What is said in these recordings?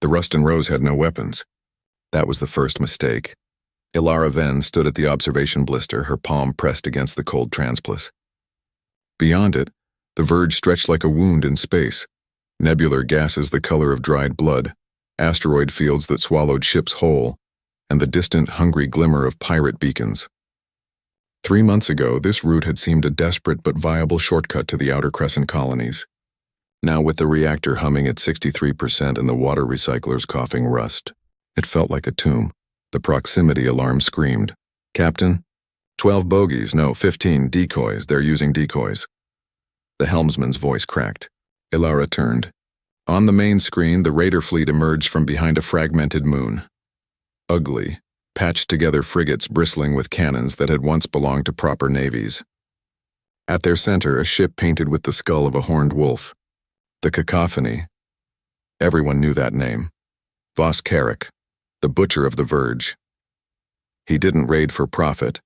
The Rustin Rose had no weapons. That was the first mistake. Ilara Venn stood at the observation blister, her palm pressed against the cold transplus. Beyond it, the verge stretched like a wound in space. Nebular gases the color of dried blood, asteroid fields that swallowed ships whole, and the distant, hungry glimmer of pirate beacons. 3 months ago, this route had seemed a desperate but viable shortcut to the Outer Crescent colonies. Now, with the reactor humming at 63% and the water recyclers coughing rust, it felt like a tomb. The proximity alarm screamed. "Captain? 12 bogies, no, 15 decoys. They're using decoys." The helmsman's voice cracked. Ilara turned. On the main screen, the raider fleet emerged from behind a fragmented moon. Ugly, patched-together frigates bristling with cannons that had once belonged to proper navies. At their center, a ship painted with the skull of a horned wolf. The Cacophony. Everyone knew that name. Vos Carrick, the butcher of the Verge. He didn't raid for profit.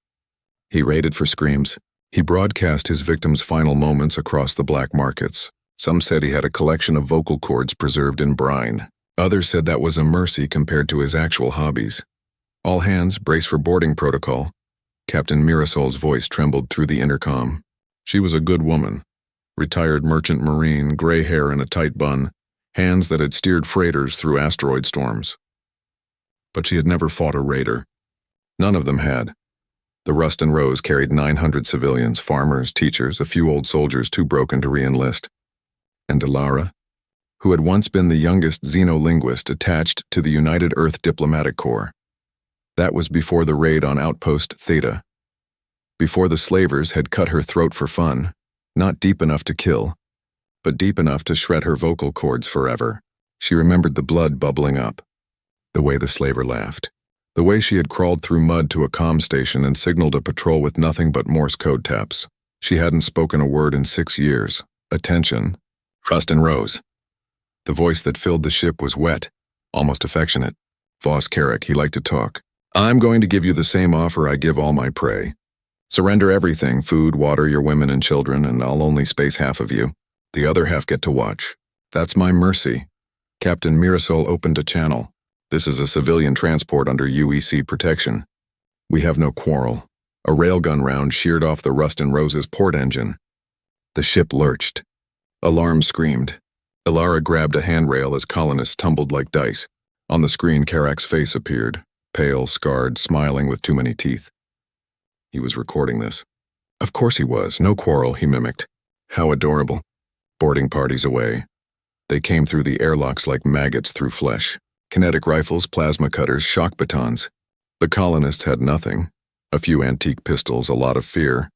He raided for screams. He broadcast his victims' final moments across the black markets. Some said he had a collection of vocal cords preserved in brine. Others said that was a mercy compared to his actual hobbies. "All hands, brace for boarding protocol." Captain Mirasol's voice trembled through the intercom. She was a good woman. Retired merchant marine, gray hair in a tight bun, hands that had steered freighters through asteroid storms. But she had never fought a raider. None of them had. The Rustin Rose carried 900 civilians, farmers, teachers, a few old soldiers too broken to re-enlist. And Ilara, who had once been the youngest xenolinguist attached to the United Earth Diplomatic Corps. That was before the raid on Outpost Theta. Before the slavers had cut her throat for fun, not deep enough to kill, but deep enough to shred her vocal cords forever. She remembered the blood bubbling up, the way the slaver laughed, the way she had crawled through mud to a comm station and signaled a patrol with nothing but Morse code taps. She hadn't spoken a word in 6 years. Attention. Rustin Rose. The voice that filled the ship was wet, almost affectionate. Vos Carrick, he liked to talk. "I'm going to give you the same offer I give all my prey. Surrender everything, food, water, your women and children, and I'll only space half of you. The other half get to watch. That's my mercy." Captain Mirasol opened a channel. "This is a civilian transport under UEC protection. We have no quarrel." A railgun round sheared off the Rustin Rose's port engine. The ship lurched. Alarm screamed. Ilara grabbed a handrail as colonists tumbled like dice. On the screen, Carrack's face appeared, pale, scarred, smiling with too many teeth. He was recording this. Of course he was. No quarrel, he mimicked. How adorable. Boarding parties away. They came through the airlocks like maggots through flesh. Kinetic rifles, plasma cutters, shock batons. The colonists had nothing. A few antique pistols, a lot of fear.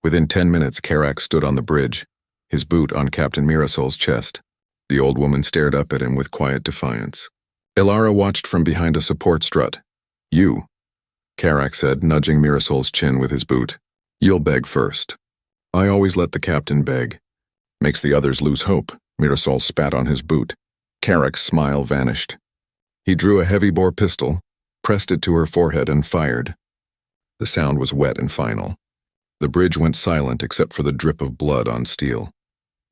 Within 10 minutes, Carrack stood on the bridge, his boot on Captain Mirasol's chest. The old woman stared up at him with quiet defiance. Ilara watched from behind a support strut. "You," Carrack said, nudging Mirasol's chin with his boot. "You'll beg first." "I always let the captain beg. Makes the others lose hope." Mirasol spat on his boot. Carrack's smile vanished. He drew a heavy-bore pistol, pressed it to her forehead, and fired. The sound was wet and final. The bridge went silent except for the drip of blood on steel.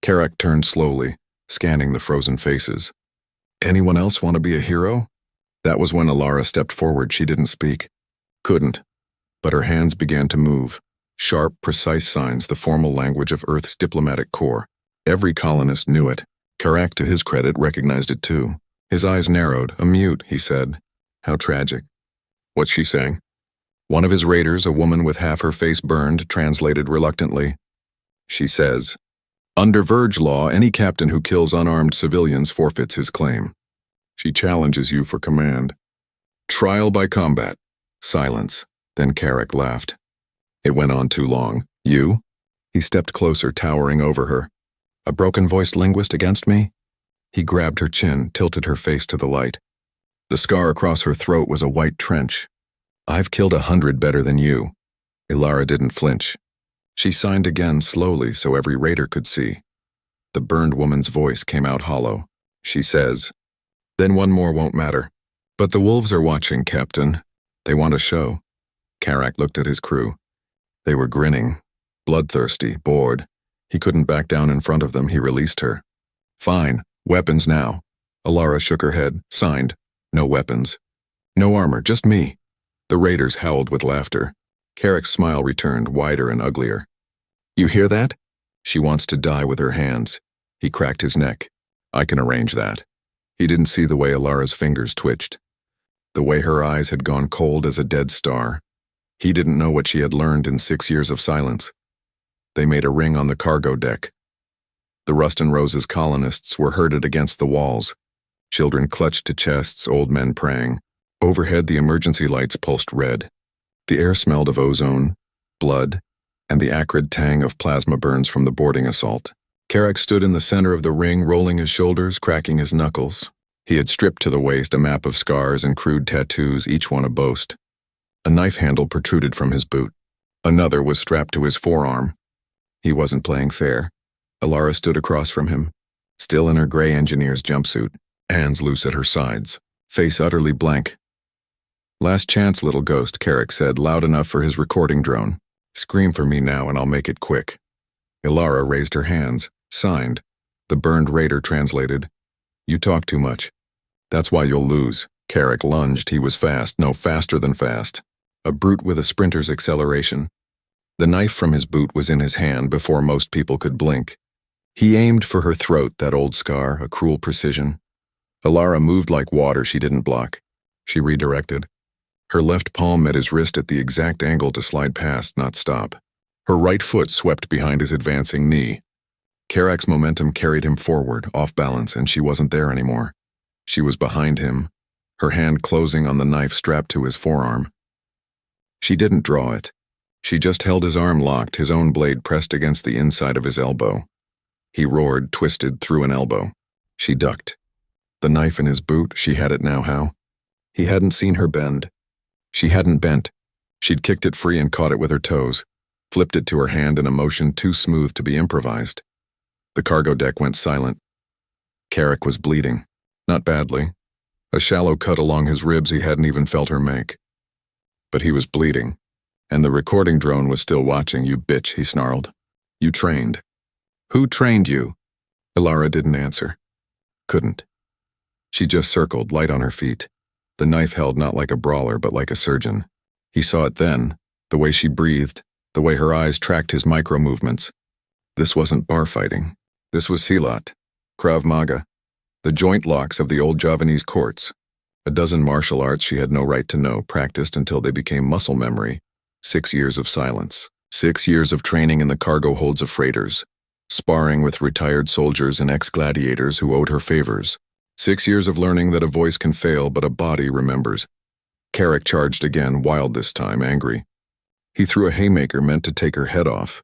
Carrack turned slowly, scanning the frozen faces. "Anyone else want to be a hero?" That was when Ilara stepped forward. She didn't speak. Couldn't. But her hands began to move. Sharp, precise signs, the formal language of Earth's diplomatic corps. Every colonist knew it. Carrack, to his credit, recognized it too. His eyes narrowed. "A mute," he said. "How tragic." "What's she saying?" One of his raiders, a woman with half her face burned, translated reluctantly. "She says, under Verge law, any captain who kills unarmed civilians forfeits his claim. She challenges you for command. Trial by combat." Silence. Then Carrack laughed. "It went on too long. You?" He stepped closer, towering over her. "A broken-voiced linguist against me?" He grabbed her chin, tilted her face to the light. The scar across her throat was a white trench. "I've killed 100 better than you." Ilara didn't flinch. She signed again slowly so every raider could see. The burned woman's voice came out hollow. She says, "Then one more won't matter. But the wolves are watching, Captain. They want a show." Carrack looked at his crew. They were grinning, bloodthirsty, bored. He couldn't back down in front of them. He released her. "Fine. Weapons now." Alara shook her head, signed, "No weapons. No armor, just me." The raiders howled with laughter. Carrick's smile returned, wider and uglier. "You hear that? She wants to die with her hands." He cracked his neck. "I can arrange that." He didn't see the way Alara's fingers twitched, the way her eyes had gone cold as a dead star. He didn't know what she had learned in 6 years of silence. They made a ring on the cargo deck. The Rust and Rose's colonists were herded against the walls. Children clutched to chests, old men praying. Overhead, the emergency lights pulsed red. The air smelled of ozone, blood, and the acrid tang of plasma burns from the boarding assault. Carrick stood in the center of the ring, rolling his shoulders, cracking his knuckles. He had stripped to the waist a map of scars and crude tattoos, each one a boast. A knife handle protruded from his boot. Another was strapped to his forearm. He wasn't playing fair. Alara stood across from him, still in her gray engineer's jumpsuit, hands loose at her sides, face utterly blank. "Last chance, little ghost," Carrick said, loud enough for his recording drone. "Scream for me now and I'll make it quick." Alara raised her hands, signed. The burned raider translated, "You talk too much. That's why you'll lose." Carrick lunged. He was fast, no, faster than fast. A brute with a sprinter's acceleration. The knife from his boot was in his hand before most people could blink. He aimed for her throat, that old scar, a cruel precision. Alara moved like water she didn't block. She redirected. Her left palm met his wrist at the exact angle to slide past, not stop. Her right foot swept behind his advancing knee. Carrick's momentum carried him forward, off balance, and she wasn't there anymore. She was behind him, her hand closing on the knife strapped to his forearm. She didn't draw it. She just held his arm locked, his own blade pressed against the inside of his elbow. He roared, twisted through an elbow. She ducked. The knife in his boot, she had it now, how? He hadn't seen her bend. She hadn't bent. She'd kicked it free and caught it with her toes, flipped it to her hand in a motion too smooth to be improvised. The cargo deck went silent. Carrick was bleeding. Not badly. A shallow cut along his ribs he hadn't even felt her make. But he was bleeding. And the recording drone was still watching. "You bitch," he snarled. "You trained." "Who trained you?" Alara didn't answer. Couldn't. She just circled, light on her feet. The knife held not like a brawler, but like a surgeon. He saw it then, the way she breathed, the way her eyes tracked his micro-movements. This wasn't bar fighting. This was Silat, Krav Maga, the joint locks of the old Javanese courts. A dozen martial arts she had no right to know, practiced until they became muscle memory. 6 years of silence. 6 years of training in the cargo holds of freighters, sparring with retired soldiers and ex-gladiators who owed her favors. 6 years of learning that a voice can fail but a body remembers. Carrick charged again, wild this time, angry. He threw a haymaker meant to take her head off.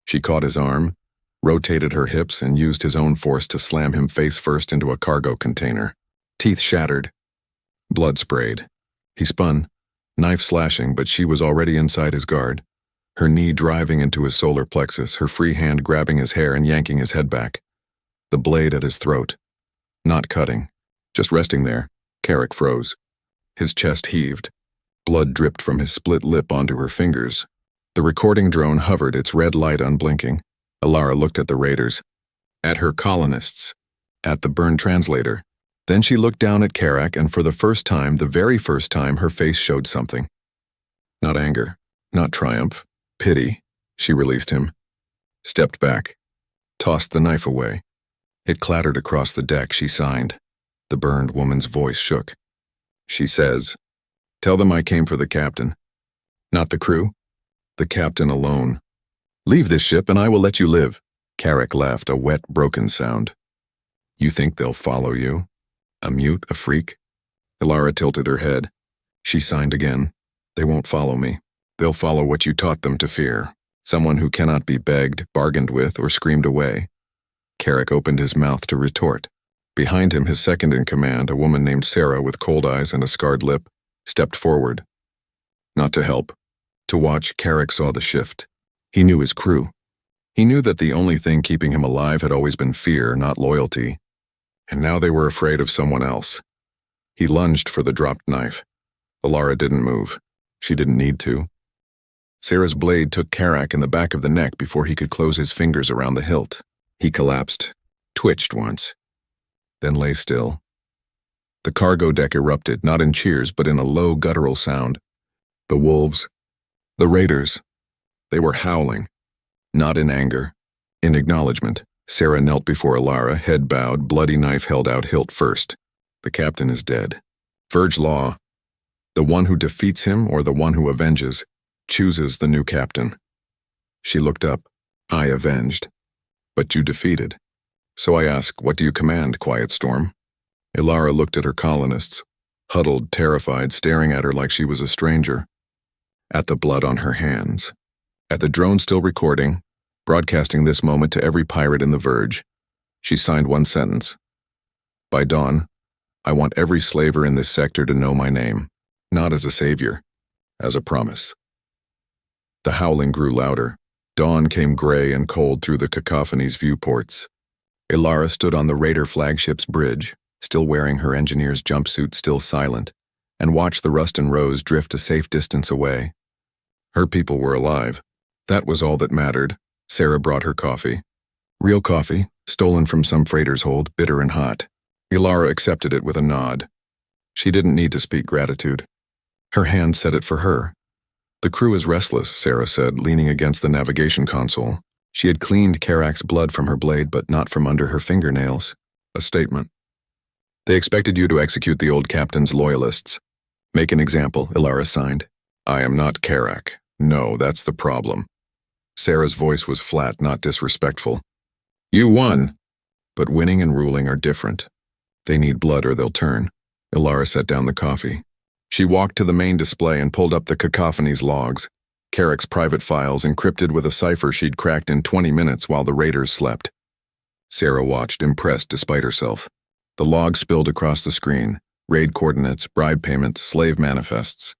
She caught his arm, rotated her hips, and used his own force to slam him face first into a cargo container. Teeth shattered. Blood sprayed. He spun, knife slashing, but she was already inside his guard, her knee driving into his solar plexus, her free hand grabbing his hair and yanking his head back. The blade at his throat. Not cutting, just resting there. Carrick froze. His chest heaved. Blood dripped from his split lip onto her fingers. The recording drone hovered, its red light unblinking. Alara looked at the raiders, at her colonists, at the burned translator. Then she looked down at Carrick, and for the first time, the very first time, her face showed something. Not anger, not triumph, pity. She released him, stepped back, tossed the knife away. It clattered across the deck. She signed. The burned woman's voice shook. She says, "Tell them I came for the captain." "Not the crew?" "The captain alone." "Leave this ship and I will let you live." Carrick laughed, a wet, broken sound. "You think they'll follow you? A mute, a freak?" Alara tilted her head. She signed again. "They won't follow me. They'll follow what you taught them to fear. Someone who cannot be begged, bargained with, or screamed away." Carrick opened his mouth to retort. Behind him, his second-in-command, a woman named Sarah with cold eyes and a scarred lip, stepped forward. Not to help. To watch. Carrick saw the shift. He knew his crew. He knew that the only thing keeping him alive had always been fear, not loyalty. And now they were afraid of someone else. He lunged for the dropped knife. Alara didn't move. She didn't need to. Sarah's blade took Carrick in the back of the neck before he could close his fingers around the hilt. He collapsed, twitched once, then lay still, The cargo deck erupted, not in cheers, but in a low, guttural sound. The wolves, the raiders, they were howling, not in anger. In acknowledgement, Sarah knelt before Alara, head bowed, bloody knife held out hilt first. The captain is dead. Verge law. The one who defeats him or the one who avenges chooses the new captain. She looked up. I avenged. But you defeated. So I ask, what do you command, Quiet Storm? Ilara looked at her colonists, huddled, terrified, staring at her like she was a stranger. At the blood on her hands. At the drone still recording, broadcasting this moment to every pirate in the Verge. She signed one sentence. By dawn, I want every slaver in this sector to know my name, not as a savior, as a promise. The howling grew louder. Dawn came gray and cold through the cacophony's viewports. Ilara stood on the Raider flagship's bridge, still wearing her engineer's jumpsuit, still silent, and watched the Ruston Rose drift a safe distance away. Her people were alive. That was all that mattered. Sarah brought her coffee. Real coffee, stolen from some freighter's hold, bitter and hot. Ilara accepted it with a nod. She didn't need to speak gratitude. Her hand said it for her. The crew is restless, Sarah said, leaning against the navigation console. She had cleaned Karak's blood from her blade, but not from under her fingernails. A statement. They expected you to execute the old captain's loyalists. Make an example, Ilara signed. I am not Karak. No, that's the problem. Sarah's voice was flat, not disrespectful. You won. But winning and ruling are different. They need blood or they'll turn. Ilara set down the coffee. She walked to the main display and pulled up the cacophony's logs. Karak's private files encrypted with a cipher she'd cracked in 20 minutes while the raiders slept. Sarah watched, impressed despite herself. The logs spilled across the screen. Raid coordinates, bribe payment, slave manifests.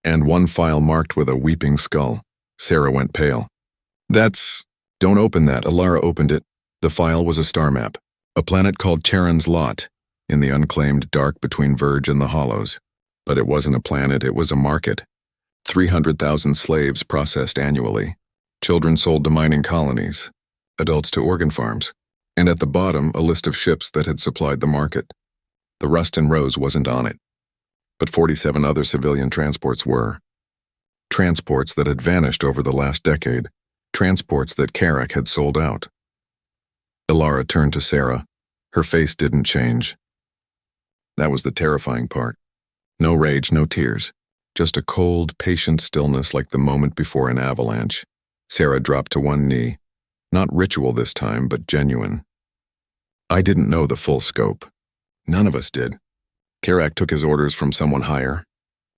And one file marked with a weeping skull. Sarah went pale. Don't open that. Ilara opened it. The file was a star map. A planet called Charon's Lot, in the unclaimed dark between Verge and the Hollows. But it wasn't a planet, it was a market. 300,000 slaves processed annually. Children sold to mining colonies. Adults to organ farms. And at the bottom, a list of ships that had supplied the market. The Ruston Rose wasn't on it. But 47 other civilian transports were. Transports that had vanished over the last decade. Transports that Karak had sold out. Ilara turned to Sarah. Her face didn't change. That was the terrifying part. No rage, no tears. Just a cold, patient stillness like the moment before an avalanche. Sarah dropped to one knee. Not ritual this time, but genuine. I didn't know the full scope. None of us did. Karak took his orders from someone higher.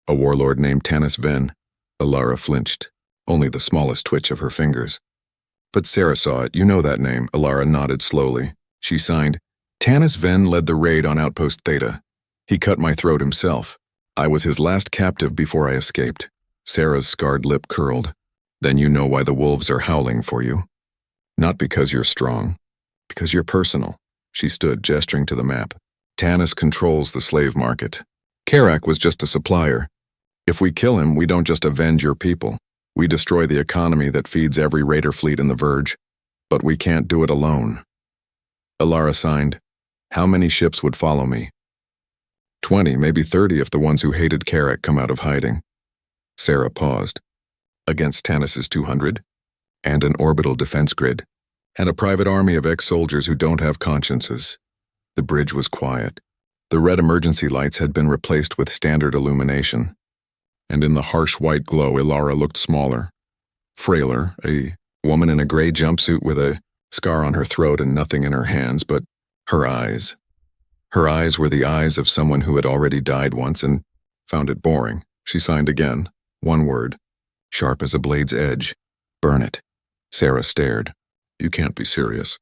A warlord named Tanis Ven. Ilara flinched. Only the smallest twitch of her fingers. But Sarah saw it. You know that name. Ilara nodded slowly. She signed. Tanis Ven led the raid on Outpost Theta. He cut my throat himself. I was his last captive before I escaped. Sarah's scarred lip curled. Then you know why the wolves are howling for you. Not because you're strong. Because you're personal. She stood, gesturing to the map. Tanis controls the slave market. Karak was just a supplier. If we kill him, we don't just avenge your people. We destroy the economy that feeds every raider fleet in the Verge. But we can't do it alone. Ilara signed. How many ships would follow me? 20, maybe 30 if the ones who hated Karak come out of hiding. Sarah paused. Against Tanis's 200? And an orbital defense grid. And a private army of ex-soldiers who don't have consciences. The bridge was quiet. The red emergency lights had been replaced with standard illumination. And in the harsh white glow, Ilara looked smaller. Frailer, a woman in a gray jumpsuit with a scar on her throat and nothing in her hands, but her eyes. Her eyes were the eyes of someone who had already died once and found it boring. She signed again. One word. Sharp as a blade's edge. Burn it. Sarah stared. You can't be serious.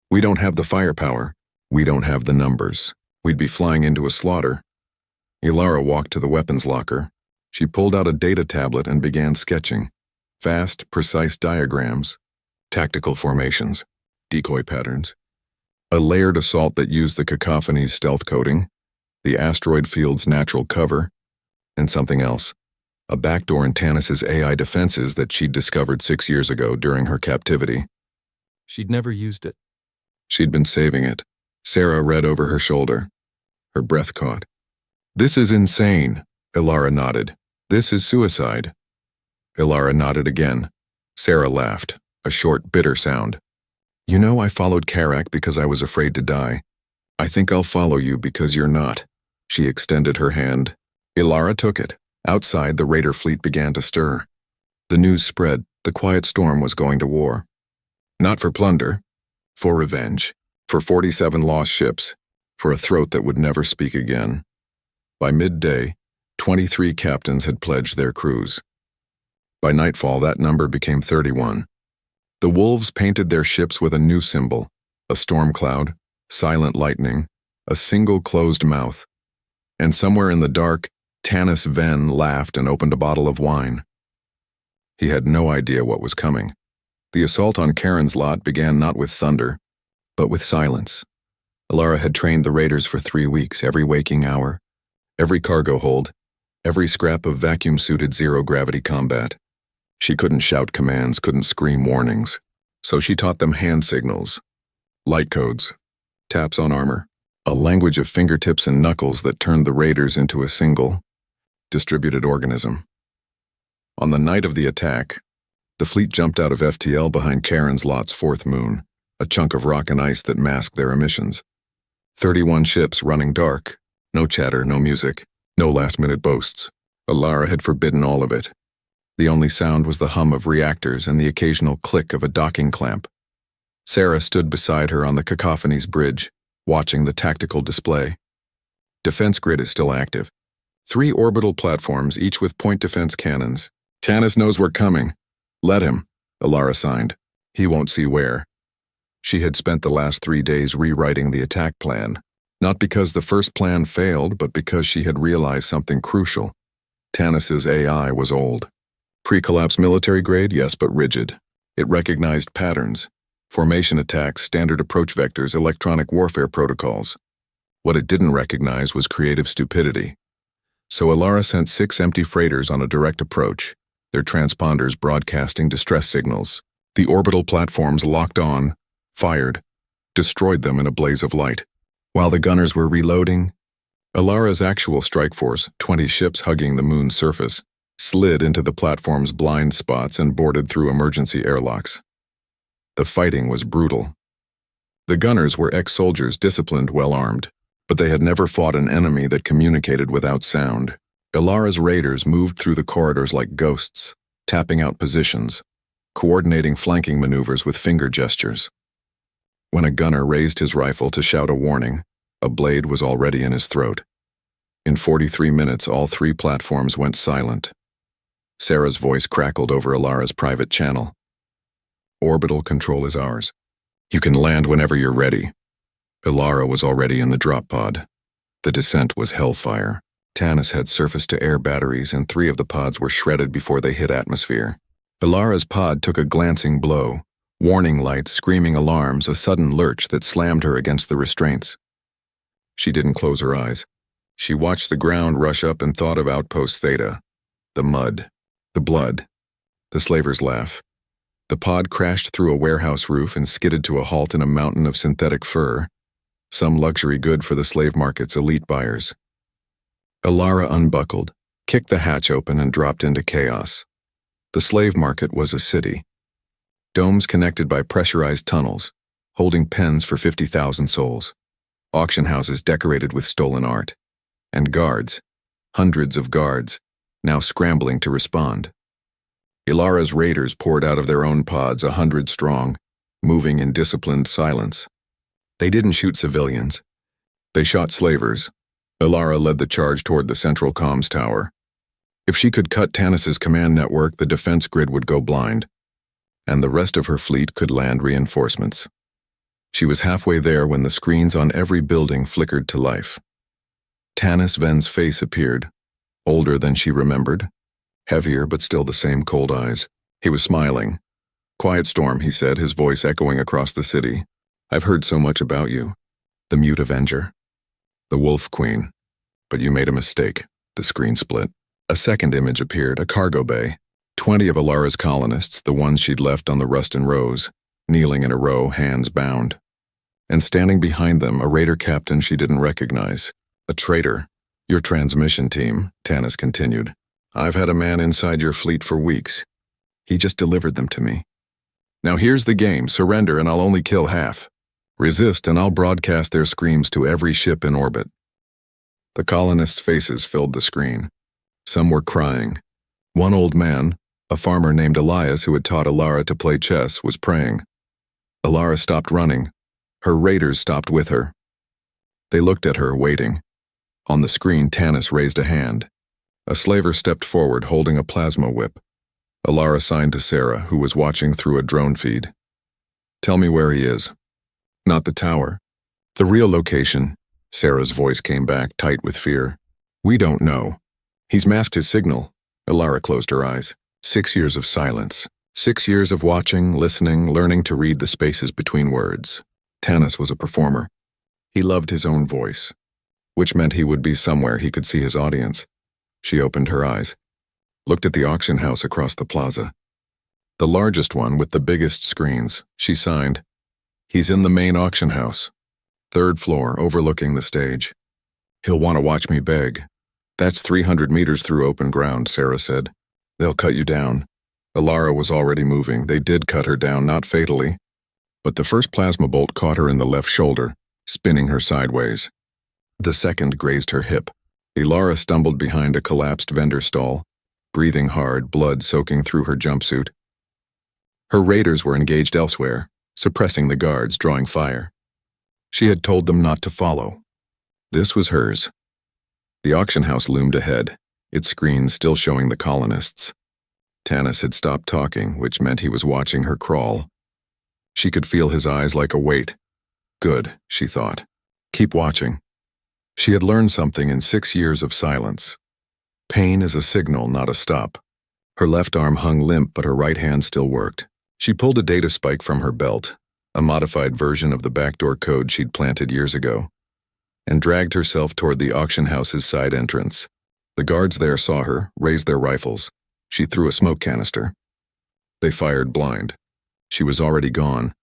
We don't have the firepower. We don't have the numbers. We'd be flying into a slaughter. Ilara walked to the weapons locker. She pulled out a data tablet and began sketching. Fast, precise diagrams. Tactical formations. Decoy patterns. A layered assault that used the cacophony's stealth coding. The asteroid field's natural cover. And something else. A backdoor in Tanis's AI defenses that she'd discovered 6 years ago during her captivity. She'd never used it. She'd been saving it. Sarah read over her shoulder. Her breath caught. This is insane, Ilara nodded. This is suicide. Ilara nodded again. Sarah laughed, a short, bitter sound. You know, I followed Karak because I was afraid to die. I think I'll follow you because you're not. She extended her hand. Ilara took it. Outside, the raider fleet began to stir. The news spread. The Quiet Storm was going to war. Not for plunder. For revenge. For 47 lost ships. For a throat that would never speak again. By midday, 23 captains had pledged their crews. By nightfall, that number became 31. The wolves painted their ships with a new symbol, a storm cloud, silent lightning, a single closed mouth. And somewhere in the dark, Tanis Ven laughed and opened a bottle of wine. He had no idea what was coming. The assault on Karen's lot began not with thunder, but with silence. Ilara had trained the raiders for 3 weeks, every waking hour, every cargo hold, every scrap of vacuum-suited zero-gravity combat. She couldn't shout commands, couldn't scream warnings, so she taught them hand signals, light codes, taps on armor, a language of fingertips and knuckles that turned the raiders into a single, distributed organism. On the night of the attack, the fleet jumped out of FTL behind Karen's lot's fourth moon, a chunk of rock and ice that masked their emissions. 31 ships running dark, no chatter, no music, no last-minute boasts. Ilara had forbidden all of it. The only sound was the hum of reactors and the occasional click of a docking clamp. Sarah stood beside her on the Cacophonies bridge, watching the tactical display. Defense grid is still active. 3 orbital platforms, each with point defense cannons. Tanis knows we're coming. Let him, Ilara signed. He won't see where. She had spent the last 3 days rewriting the attack plan, not because the first plan failed, but because she had realized something crucial. Tanis's AI was old. Pre-collapse military grade, yes, but rigid. It recognized patterns, formation attacks, standard approach vectors, electronic warfare protocols. What it didn't recognize was creative stupidity. So Ilara sent 6 empty freighters on a direct approach, their transponders broadcasting distress signals. The orbital platforms locked on, fired, destroyed them in a blaze of light. While the gunners were reloading, Ilara's actual strike force, 20 ships hugging the moon's surface, slid into the platform's blind spots and boarded through emergency airlocks. The fighting was brutal. The gunners were ex-soldiers, disciplined, well-armed, but they had never fought an enemy that communicated without sound. Ilara's raiders moved through the corridors like ghosts, tapping out positions, coordinating flanking maneuvers with finger gestures. When a gunner raised his rifle to shout a warning, a blade was already in his throat. In 43 minutes, all 3 platforms went silent. Sarah's voice crackled over Ilara's private channel. Orbital control is ours. You can land whenever you're ready. Ilara was already in the drop pod. The descent was hellfire. Tanis had surface-to-air batteries, and 3 of the pods were shredded before they hit atmosphere. Ilara's pod took a glancing blow. Warning lights, screaming alarms, a sudden lurch that slammed her against the restraints. She didn't close her eyes. She watched the ground rush up and thought of Outpost Theta. The mud. The blood. The slaver's laugh. The pod crashed through a warehouse roof and skidded to a halt in a mountain of synthetic fur, some luxury good for the slave market's elite buyers. Ilara unbuckled, kicked the hatch open, and dropped into chaos. The slave market was a city. Domes connected by pressurized tunnels, holding pens for 50,000 souls. Auction houses decorated with stolen art. And guards, hundreds of guards, now scrambling to respond. Ilara's raiders poured out of their own pods, 100 strong, moving in disciplined silence. They didn't shoot civilians. They shot slavers. Ilara led the charge toward the central comms tower. If she could cut Tanis's command network, the defense grid would go blind, and the rest of her fleet could land reinforcements. She was halfway there when the screens on every building flickered to life. Tanis Ven's face appeared, older than she remembered, heavier but still the same cold eyes. He was smiling. "Quiet Storm," he said, his voice echoing across the city. "I've heard so much about you. The Mute Avenger. The Wolf Queen. But you made a mistake." The screen split. A second image appeared, a cargo bay. 20 of Ilara's colonists, the ones she'd left on the Ruston Rose, kneeling in a row, hands bound. And standing behind them, a raider captain she didn't recognize. A traitor. Your transmission team, Tanis continued. I've had a man inside your fleet for weeks. He just delivered them to me. Now here's the game. Surrender and I'll only kill half. Resist and I'll broadcast their screams to every ship in orbit. The colonists' faces filled the screen. Some were crying. One old man, a farmer named Elias who had taught Alara to play chess, was praying. Alara stopped running. Her raiders stopped with her. They looked at her, waiting. On the screen, Tanis raised a hand. A slaver stepped forward, holding a plasma whip. Alara signed to Sarah, who was watching through a drone feed. Tell me where he is. Not the tower. The real location. Sarah's voice came back, tight with fear. We don't know. He's masked his signal. Alara closed her eyes. 6 years of silence. 6 years of watching, listening, learning to read the spaces between words. Tanis was a performer. He loved his own voice, which meant he would be somewhere he could see his audience. She opened her eyes, looked at the auction house across the plaza. The largest one with the biggest screens. She signed. He's in the main auction house. 3rd floor, overlooking the stage. He'll want to watch me beg. That's 300 meters through open ground, Sarah said. They'll cut you down. Alara was already moving. They did cut her down, not fatally. But the first plasma bolt caught her in the left shoulder, spinning her sideways. The second grazed her hip. Alara stumbled behind a collapsed vendor stall, breathing hard, blood soaking through her jumpsuit. Her raiders were engaged elsewhere, suppressing the guards, drawing fire. She had told them not to follow. This was hers. The auction house loomed ahead, its screen still showing the colonists. Tanis had stopped talking, which meant he was watching her crawl. She could feel his eyes like a weight. Good, she thought. Keep watching. She had learned something in 6 years of silence. Pain is a signal, not a stop. Her left arm hung limp, but her right hand still worked. She pulled a data spike from her belt, a modified version of the backdoor code she'd planted years ago, and dragged herself toward the auction house's side entrance. The guards there saw her, raised their rifles. She threw a smoke canister. They fired blind. She was already gone,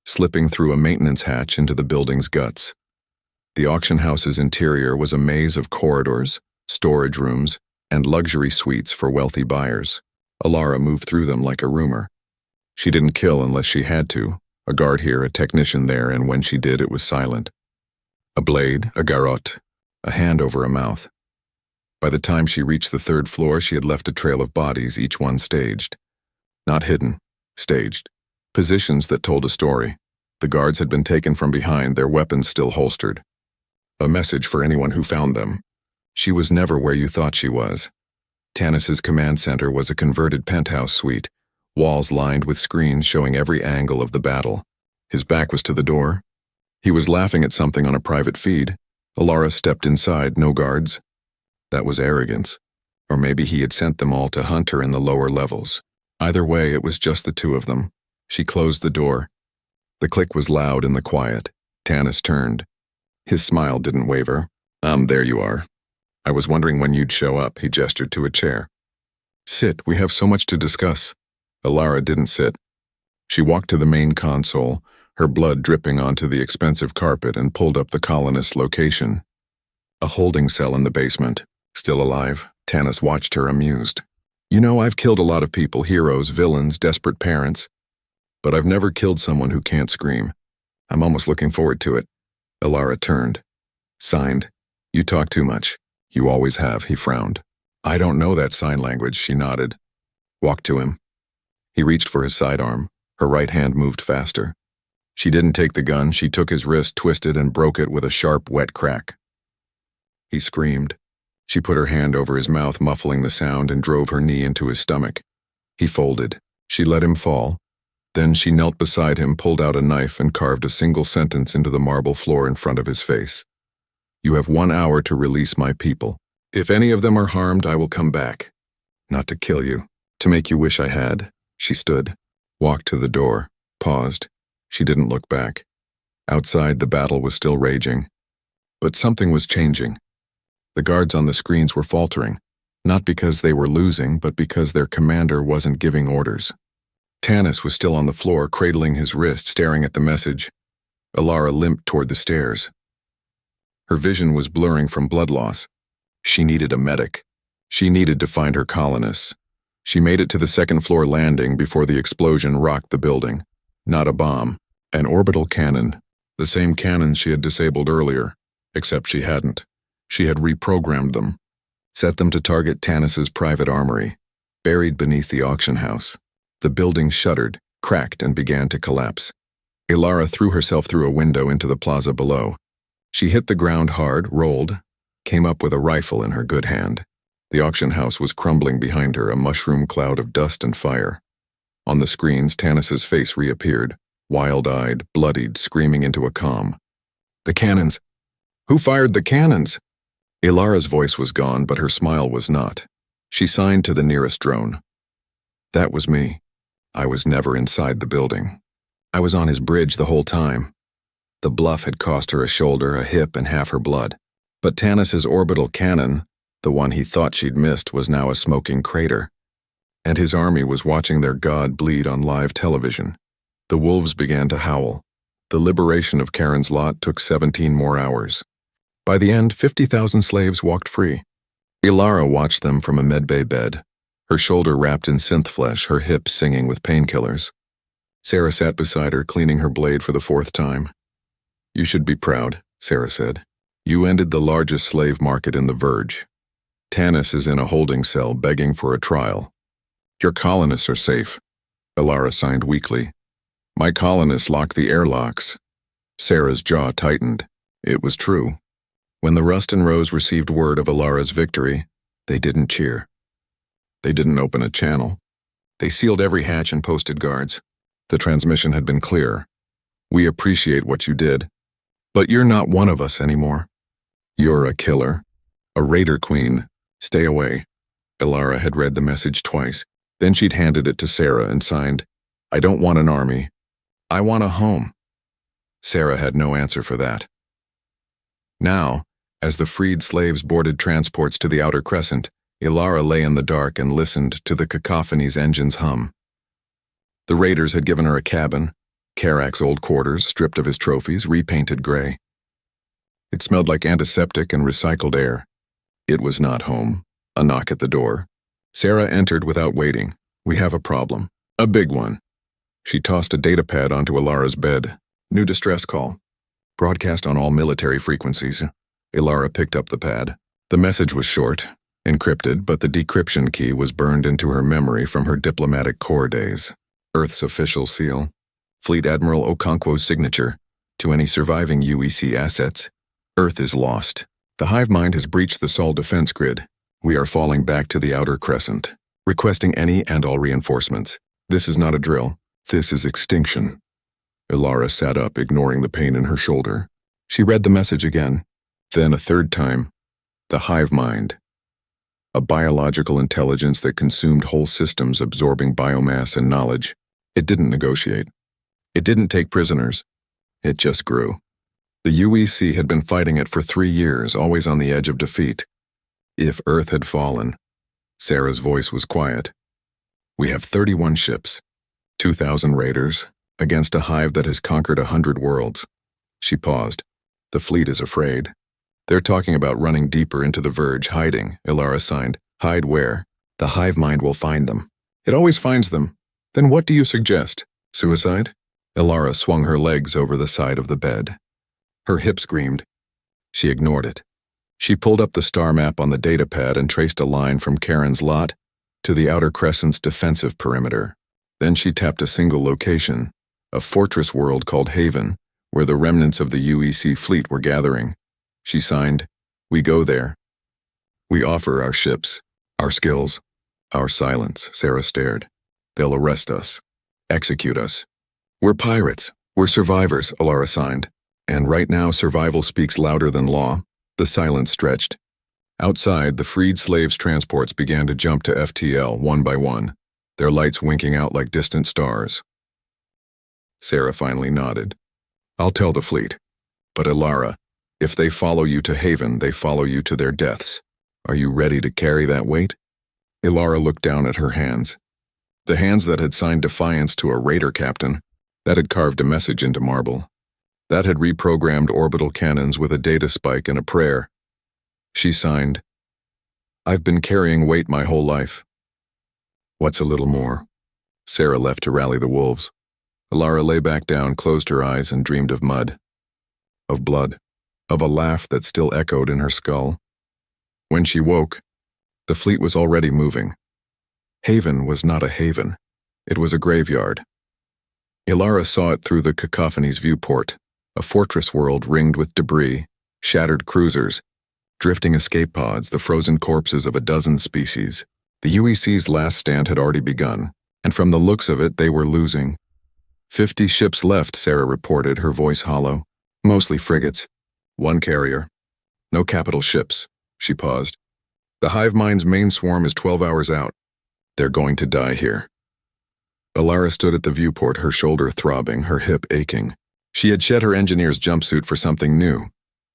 slipping through a maintenance hatch into the building's guts. The auction house's interior was a maze of corridors, storage rooms, and luxury suites for wealthy buyers. Alara moved through them like a rumor. She didn't kill unless she had to, a guard here, a technician there, and when she did, it was silent. A blade, a garrote, a hand over a mouth. By the time she reached the 3rd floor, she had left a trail of bodies, each one staged. Not hidden, staged. Positions that told a story. The guards had been taken from behind, their weapons still holstered. A message for anyone who found them. She was never where you thought she was. Tanis's command center was a converted penthouse suite, walls lined with screens showing every angle of the battle. His back was to the door. He was laughing at something on a private feed. Alara stepped inside, no guards. That was arrogance. Or maybe he had sent them all to hunt her in the lower levels. Either way, it was just the two of them. She closed the door. The click was loud in the quiet. Tanis turned. His smile didn't waver. There you are. I was wondering when you'd show up, he gestured to a chair. Sit, we have so much to discuss. Alara didn't sit. She walked to the main console, her blood dripping onto the expensive carpet, and pulled up the colonist's location. A holding cell in the basement. Still alive, Tanis watched her amused. You know, I've killed a lot of people, heroes, villains, desperate parents. But I've never killed someone who can't scream. I'm almost looking forward to it. Alara turned. Signed. You talk too much. You always have, he frowned. I don't know that sign language, she nodded. Walked to him. He reached for his sidearm. Her right hand moved faster. She didn't take the gun, she took his wrist, twisted, and broke it with a sharp, wet crack. He screamed. She put her hand over his mouth, muffling the sound, and drove her knee into his stomach. He folded. She let him fall. Then she knelt beside him, pulled out a knife, and carved a single sentence into the marble floor in front of his face. You have 1 hour to release my people. If any of them are harmed, I will come back. Not to kill you, to make you wish I had. She stood, walked to the door, paused. She didn't look back. Outside, the battle was still raging. But something was changing. The guards on the screens were faltering, not because they were losing, but because their commander wasn't giving orders. Tanis was still on the floor, cradling his wrist, staring at the message. Alara limped toward the stairs. Her vision was blurring from blood loss. She needed a medic. She needed to find her colonists. She made it to the second-floor landing before the explosion rocked the building. Not a bomb. An orbital cannon. The same cannons she had disabled earlier, except she hadn't. She had reprogrammed them. Set them to target Tanis's private armory, buried beneath the auction house. The building shuddered, cracked, and began to collapse. Ilara threw herself through a window into the plaza below. She hit the ground hard, rolled, came up with a rifle in her good hand. The auction house was crumbling behind her, a mushroom cloud of dust and fire. On the screens, Tanis's face reappeared, wild-eyed, bloodied, screaming into a comm. "The cannons! Who fired the cannons?" Ilara's voice was gone, but her smile was not. She signed to the nearest drone. "That was me. I was never inside the building. I was on his bridge the whole time." The bluff had cost her a shoulder, a hip, and half her blood. But Tanis's orbital cannon, the one he thought she'd missed, was now a smoking crater. And his army was watching their god bleed on live television. The wolves began to howl. The liberation of Karen's lot took 17 more hours. By the end, 50,000 slaves walked free. Ilara watched them from a medbay bed, her shoulder wrapped in synth flesh, her hips singing with painkillers. Sarah sat beside her, cleaning her blade for the 4th time. "You should be proud," Sarah said. "You ended the largest slave market in the Verge. Tanis is in a holding cell begging for a trial. Your colonists are safe." Ilara signed weakly. "My colonists locked the airlocks." Sarah's jaw tightened. It was true. When the Rust and Rose received word of Ilara's victory, they didn't cheer. They didn't open a channel. They sealed every hatch and posted guards. The transmission had been clear. "We appreciate what you did, but you're not one of us anymore. You're a killer. A raider queen. Stay away." Ilara had read the message twice. Then she'd handed it to Sarah and signed, "I don't want an army. I want a home." Sarah had no answer for that. Now, as the freed slaves boarded transports to the Outer Crescent, Ilara lay in the dark and listened to the cacophony's engines hum. The raiders had given her a cabin, Karak's old quarters, stripped of his trophies, repainted gray. It smelled like antiseptic and recycled air. It was not home. A knock at the door. Sarah entered without waiting. "We have a problem. A big one." She tossed a datapad onto Ilara's bed. "New distress call. Broadcast on all military frequencies." Ilara picked up the pad. The message was short, encrypted, but the decryption key was burned into her memory from her diplomatic corps days. Earth's official seal. Fleet Admiral Okonkwo's signature. "To any surviving UEC assets. Earth is lost. The hive mind has breached the Sol defense grid. We are falling back to the Outer Crescent, requesting any and all reinforcements. This is not a drill. This is extinction." Ilara sat up, ignoring the pain in her shoulder. She read the message again, then a 3rd time. The hive mind. A biological intelligence that consumed whole systems, absorbing biomass and knowledge. It didn't negotiate. It didn't take prisoners. It just grew. The UEC had been fighting it for 3 years, always on the edge of defeat. If Earth had fallen, Sarah's voice was quiet. "We have 31 ships, 2,000 raiders, against a hive that has conquered 100 worlds." She paused. "The fleet is afraid. They're talking about running deeper into the Verge, hiding," Ilara signed. "Hide where? The hive mind will find them." "It always finds them. Then what do you suggest? Suicide?" Ilara swung her legs over the side of the bed. Her hip screamed. She ignored it. She pulled up the star map on the datapad and traced a line from Karen's lot to the Outer Crescent's defensive perimeter. Then she tapped a single location, a fortress world called Haven, where the remnants of the UEC fleet were gathering. She signed, "We go there. We offer our ships, our skills, our silence." Sarah stared. "They'll arrest us, execute us. We're pirates. We're survivors," Ilara signed. "And right now survival speaks louder than law." The silence stretched. Outside, the freed slaves' transports began to jump to FTL one by one, their lights winking out like distant stars. Sarah finally nodded. "I'll tell the fleet. But Ilara, if they follow you to Haven, they follow you to their deaths. Are you ready to carry that weight?" Ilara looked down at her hands. The hands that had signed defiance to a raider captain, that had carved a message into marble, that had reprogrammed orbital cannons with a data spike and a prayer. She signed, I've been carrying weight my whole life. What's a little more? Sarah left to rally the wolves. Alara lay back down, closed her eyes, and dreamed of mud. Of blood. Of a laugh that still echoed in her skull. When she woke, the fleet was already moving. Haven was not a haven. It was a graveyard. Alara saw it through the cacophony's viewport, a fortress world ringed with debris, shattered cruisers, drifting escape pods, the frozen corpses of a dozen species. The UEC's last stand had already begun, and from the looks of it, they were losing. 50 ships left, Sarah reported, her voice hollow. Mostly frigates. One carrier. No capital ships. She paused. The hive mind's main swarm is 12 hours out. They're going to die here. Alara stood at the viewport, her shoulder throbbing, her hip aching. She had shed her engineer's jumpsuit for something new.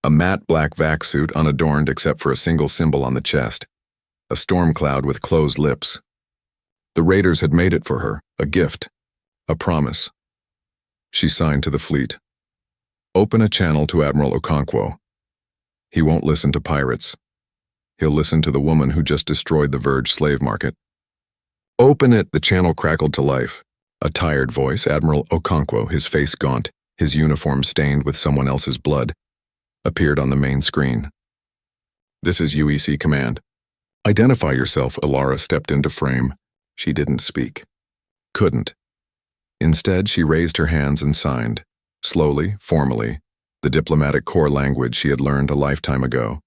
A matte black vac suit unadorned except for a single symbol on the chest. A storm cloud with closed lips. The raiders had made it for her, a gift. A promise. She signed to the fleet. Open a channel to Admiral Okonkwo. He won't listen to pirates. He'll listen to the woman who just destroyed the Verge slave market. Open it, the channel crackled to life. A tired voice, Admiral Okonkwo, his face gaunt, his uniform stained with someone else's blood, appeared on the main screen. This is UEC Command. Identify yourself, Alara stepped into frame. She didn't speak. Couldn't. Instead, she raised her hands and signed, slowly, formally, the diplomatic core language she had learned a lifetime ago.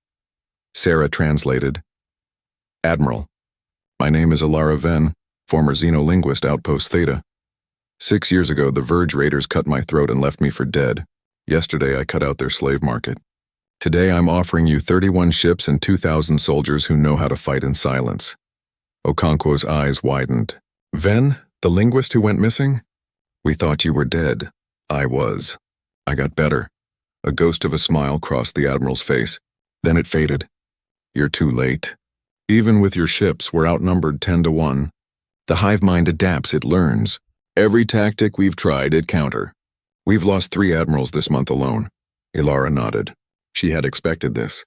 Sarah translated. Admiral, my name is Alara Ven, former xenolinguist Outpost Theta. 6 years ago, the Verge raiders cut my throat and left me for dead. Yesterday, I cut out their slave market. Today, I'm offering you 31 ships and 2,000 soldiers who know how to fight in silence. Okonkwo's eyes widened. Ven, the linguist who went missing? We thought you were dead. I was. I got better. A ghost of a smile crossed the Admiral's face. Then it faded. You're too late. Even with your ships, we're outnumbered 10 to 1. The hive mind adapts, it learns. Every tactic we've tried, it counter. We've lost 3 admirals this month alone. Alara nodded. She had expected this.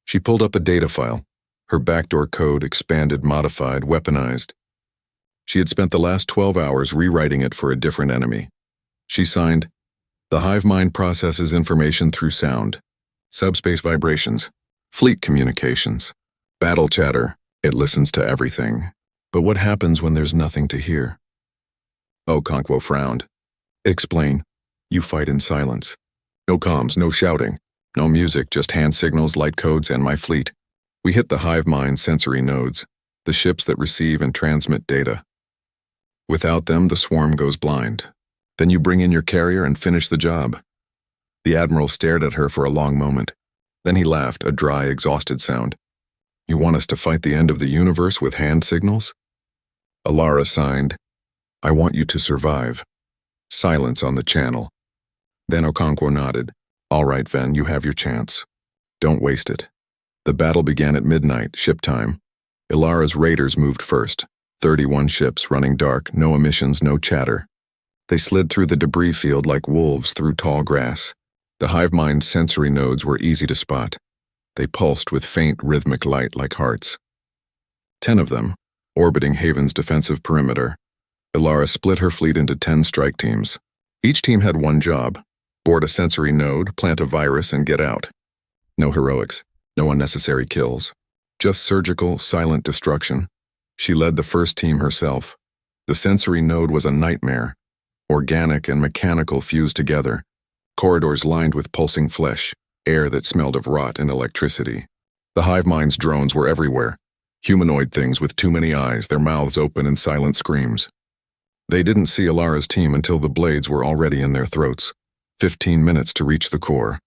She pulled up a data file. Her backdoor code expanded, modified, weaponized. She had spent the last 12 hours rewriting it for a different enemy. She signed, the hive mind processes information through sound, subspace vibrations, fleet communications, battle chatter. It listens to everything. But what happens when there's nothing to hear? Okonkwo frowned. Explain. You fight in silence. No comms, no shouting, no music, just hand signals, light codes, and my fleet. We hit the hive mind sensory nodes, the ships that receive and transmit data. Without them, the swarm goes blind. Then you bring in your carrier and finish the job. The Admiral stared at her for a long moment. Then he laughed, a dry, exhausted sound. You want us to fight the end of the universe with hand signals? Alara signed, I want you to survive. Silence on the channel. Then Okonkwo nodded. All right, Ven, you have your chance. Don't waste it. The battle began at midnight, ship time. Ilara's raiders moved first. 31 ships, running dark, no emissions, no chatter. They slid through the debris field like wolves through tall grass. The hive mind's sensory nodes were easy to spot. They pulsed with faint, rhythmic light like hearts. 10 of them, orbiting Haven's defensive perimeter. Alara split her fleet into 10 strike teams. Each team had one job: board a sensory node, plant a virus, and get out. No heroics, no unnecessary kills. Just surgical, silent destruction. She led the first team herself. The sensory node was a nightmare. Organic and mechanical fused together. Corridors lined with pulsing flesh, air that smelled of rot and electricity. The hive mind's drones were everywhere. Humanoid things with too many eyes, their mouths open in silent screams. They didn't see Alara's team until the blades were already in their throats. 15 minutes to reach the core.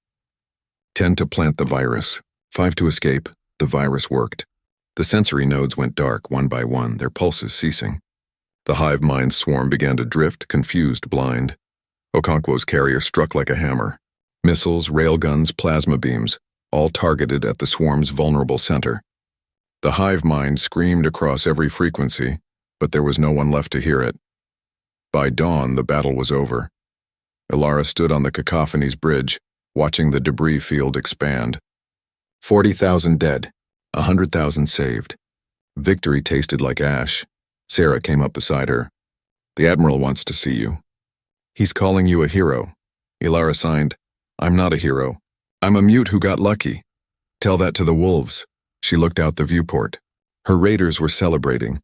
10 to plant the virus. 5 to escape. The virus worked. The sensory nodes went dark one by one, their pulses ceasing. The hive mind's swarm began to drift, confused, blind. Okonkwo's carrier struck like a hammer. Missiles, railguns, plasma beams, all targeted at the swarm's vulnerable center. The hive mind screamed across every frequency, but there was no one left to hear it. By dawn, the battle was over. Alara stood on the cacophony's bridge, watching the debris field expand. 40,000 dead, 100,000 saved. Victory tasted like ash. Sarah came up beside her. The Admiral wants to see you. He's calling you a hero. Ilara signed, I'm not a hero. I'm a mute who got lucky. Tell that to the wolves. She looked out the viewport. Her raiders were celebrating,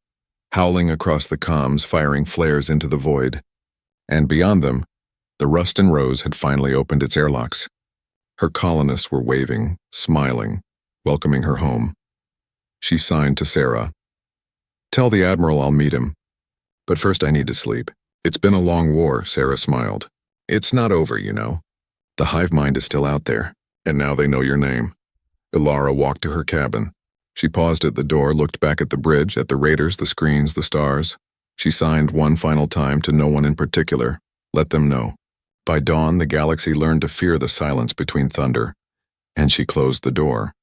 howling across the comms, firing flares into the void. And beyond them, the Ruston Rose had finally opened its airlocks. Her colonists were waving, smiling, welcoming her home. She signed to Sarah. Tell the Admiral I'll meet him. But first I need to sleep. It's been a long war, Sarah smiled. It's not over, you know. The hive mind is still out there, and now they know your name. Ilara walked to her cabin. She paused at the door, looked back at the bridge, at the raiders, the screens, the stars. She signed one final time to no one in particular. Let them know. By dawn, the galaxy learned to fear the silence between thunder, and she closed the door.